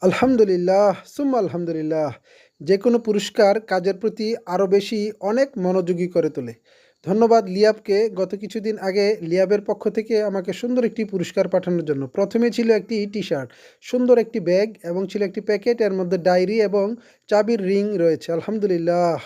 আলহামদুলিল্লাহ, সুম্মা আলহামদুলিল্লাহ। যেকোনো পুরস্কার কাজের প্রতি আরও বেশি অনেক মনোযোগী করে তোলে। ধন্যবাদ লিয়াবকে গত কিছুদিন আগে লিয়াবের পক্ষ থেকে আমাকে সুন্দর একটি পুরস্কার পাঠানোর জন্য। প্রথমে ছিল একটি টি-শার্ট, সুন্দর একটি ব্যাগ এবং ছিল একটি প্যাকেট, এর মধ্যে ডায়েরি এবং চাবির রিং রয়েছে। আলহামদুলিল্লাহ।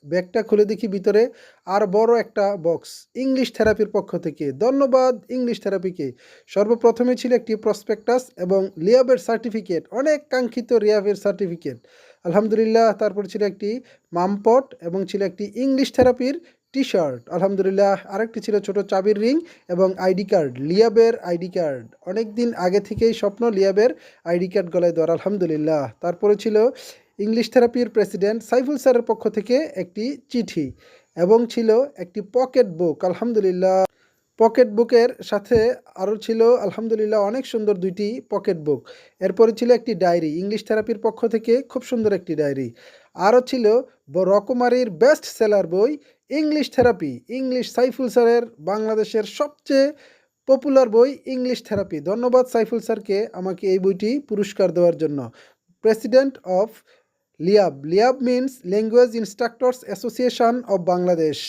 ব্যাগটা খুলে দেখি ভিতরে আর বড় একটা বক্স ইংলিশ থেরাপির পক্ষ থেকে। ধন্যবাদ ইংলিশ থেরাপিকে। সর্বপ্রথমে ছিল একটি প্রসপেক্টাস এবং লিয়াবের সার্টিফিকেট, অনেক কাঙ্ক্ষিত লিয়াবের সার্টিফিকেট। আলহামদুলিল্লাহ। তারপর ছিল একটি মামপট এবং ছিল একটি ইংলিশ থেরাপির টি-শার্ট। আলহামদুলিল্লাহ। আরেকটি ছিল ছোট চাবির রিং এবং আইডি কার্ড, লিয়াবের আইডি কার্ড। অনেক দিন আগে থেকেই স্বপ্ন লিয়াবের আইডি কার্ড গলায় দেওয়ার। আলহামদুলিল্লাহ। তারপরে ছিল ইংলিশ থেরাপির প্রেসিডেন্ট সাইফুল স্যারের পক্ষ থেকে একটি চিঠি এবং ছিল একটি পকেট বুক। আলহামদুলিল্লাহ। পকেট বুকের সাথে আরও ছিল আলহামদুলিল্লাহ অনেক সুন্দর দুইটি পকেট বুক। এরপরে ছিল একটি ডায়েরি, ইংলিশ থেরাপির পক্ষ থেকে খুব সুন্দর একটি ডায়েরি। আরও ছিল রকমারির বেস্ট সেলার বই ইংলিশ থেরাপি, ইংলিশ সাইফুল স্যারের বাংলাদেশের সবচেয়ে পপুলার বই ইংলিশ থেরাপি। ধন্যবাদ সাইফুল স্যারকে আমাকে এই বইটি পুরস্কার দেওয়ার জন্য। President of LIAB, LIAB means language instructors association of Bangladesh.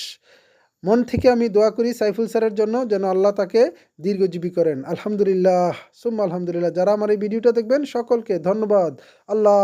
মন থেকে আমি দোয়া করি সাইফুল স্যারের জন্য যেন আল্লাহ তাকে দীর্ঘজীবী করেন। আলহামদুলিল্লাহ, সুম্মা আলহামদুলিল্লাহ। যারা আমার এই ভিডিওটা দেখবেন সকলকে ধন্যবাদ। আল্লাহ